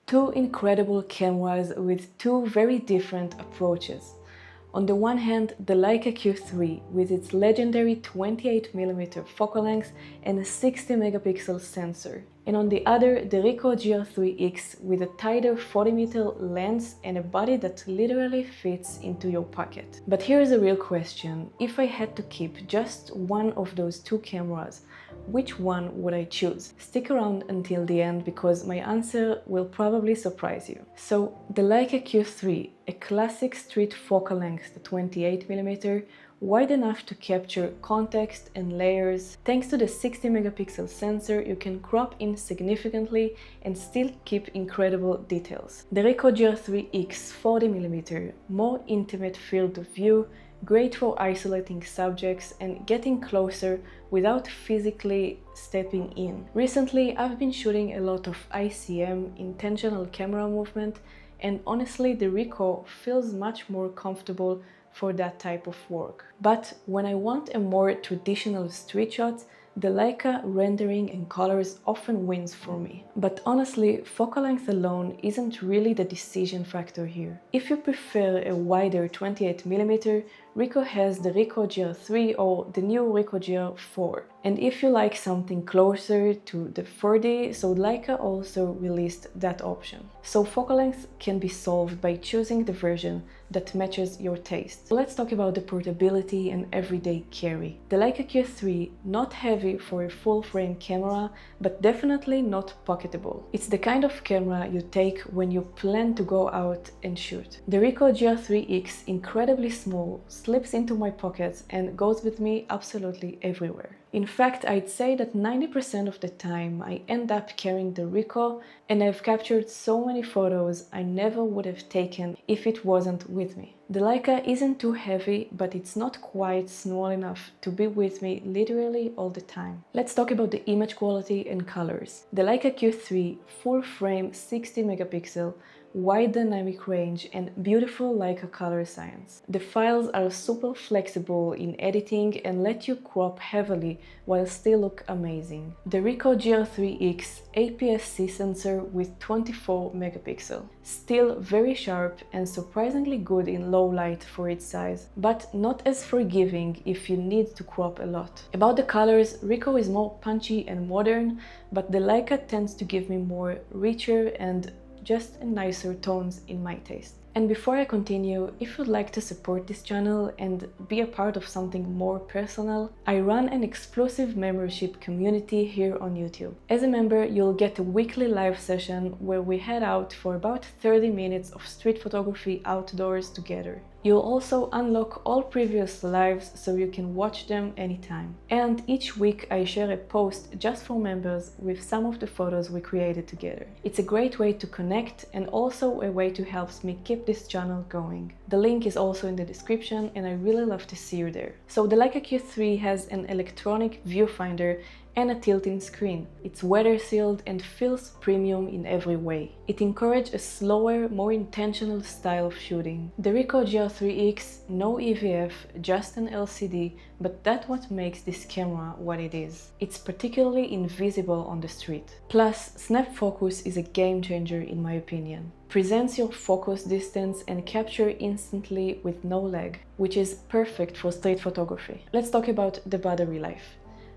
Two incredible cameras with two very different approaches. On the one hand, the Leica Q3 with its legendary 28mm focal length and a 60-megapixel sensor. And on the other, the Ricoh GR3X with a tighter 40mm lens and a body that literally fits into your pocket. But here's a real question: if I had to keep just one of those two cameras, which one would I choose? Stick around until the end because my answer will probably surprise you. So, the Leica Q3, a classic street focal length 28mm, wide enough to capture context and layers. Thanks to the 60-megapixel sensor, you can crop in significantly and still keep incredible details. The Ricoh GR3X 40mm, more intimate field of view, great for isolating subjects and getting closer without physically stepping in. Recently, I've been shooting a lot of ICM, intentional camera movement, and honestly, the Ricoh feels much more comfortable for that type of work. But when I want a more traditional street shot, the Leica rendering and colors often wins for me. But honestly, focal length alone isn't really the decision factor here. If you prefer a wider 28mm, Ricoh has the Ricoh GR3 or the new Ricoh GR4. And if you like something closer to the 4D, so Leica also released that option. So focal length can be solved by choosing the version that matches your taste. Let's talk about the portability and everyday carry. The Leica Q3, not heavy for a full-frame camera, but definitely not pocketable. It's the kind of camera you take when you plan to go out and shoot. The Ricoh GR3X, incredibly small, slips into my pockets and goes with me absolutely everywhere. In fact, I'd say that 90% of the time I end up carrying the Ricoh, and I've captured so many photos I never would have taken if it wasn't with me. The Leica isn't too heavy, but it's not quite small enough to be with me literally all the time. Let's talk about the image quality and colors. The Leica Q3 full frame 60 megapixel, wide dynamic range and beautiful Leica color science. The files are super flexible in editing and let you crop heavily while still look amazing. The Ricoh GR3X APS-C sensor with 24 megapixel. Still very sharp and surprisingly good in low light for its size, but not as forgiving if you need to crop a lot. About the colors, Ricoh is more punchy and modern, but the Leica tends to give me more richer and just nicer tones in my taste. And before I continue, if you'd like to support this channel and be a part of something more personal, I run an exclusive membership community here on YouTube. As a member, you'll get a weekly live session where we head out for about 30 minutes of street photography outdoors together. You'll also unlock all previous lives so you can watch them anytime. And each week I share a post just for members with some of the photos we created together. It's a great way to connect and also a way to help me keep this channel going. The link is also in the description and I really love to see you there. So the Leica Q3 has an electronic viewfinder and a tilting screen. It's weather sealed and feels premium in every way. It encourages a slower, more intentional style of shooting. The Ricoh GR3X, no EVF, just an LCD, but that's what makes this camera what it is. It's particularly invisible on the street. Plus, snap focus is a game changer in my opinion. Presents your focus distance and capture instantly with no lag, which is perfect for street photography. Let's talk about the battery life.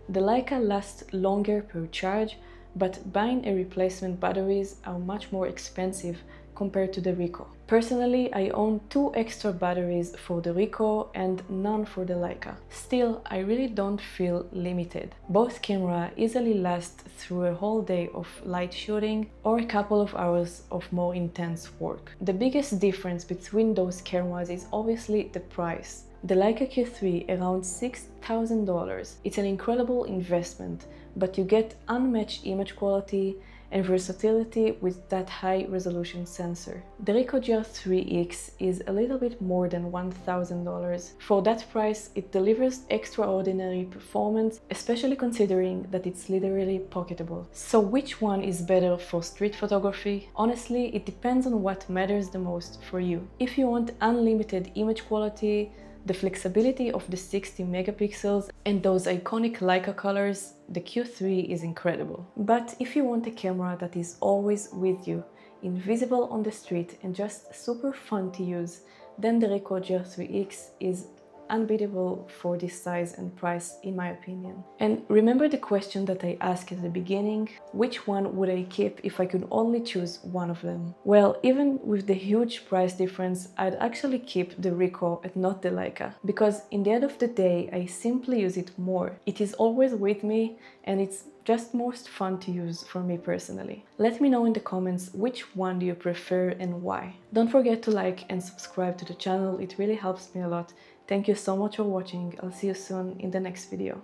The Leica lasts longer per charge, but buying a replacement batteries are much more expensive compared to the Ricoh. Personally, I own 2 extra batteries for the Ricoh and none for the Leica. Still, I really don't feel limited. Both cameras easily last through a whole day of light shooting or a couple of hours of more intense work. The biggest difference between those cameras is obviously the price. The Leica Q3 around $6,000. It's an incredible investment, but you get unmatched image quality and versatility with that high resolution sensor. The Ricoh GR3X is a little bit more than $1,000. For that price, it delivers extraordinary performance, especially considering that it's literally pocketable. So which one is better for street photography? Honestly, it depends on what matters the most for you. If you want unlimited image quality, the flexibility of the 60 megapixels and those iconic Leica colors, the Q3 is incredible. But if you want a camera that is always with you, invisible on the street and just super fun to use, then the Ricoh G3X is unbeatable for this size and price, in my opinion. And remember the question that I asked at the beginning, which one would I keep if I could only choose one of them? Well, even with the huge price difference, I'd actually keep the Ricoh and not the Leica, because in the end of the day, I simply use it more. It is always with me and it's just most fun to use for me personally. Let me know in the comments which one do you prefer and why. Don't forget to like and subscribe to the channel, it really helps me a lot. Thank you so much for watching. I'll see you soon in the next video.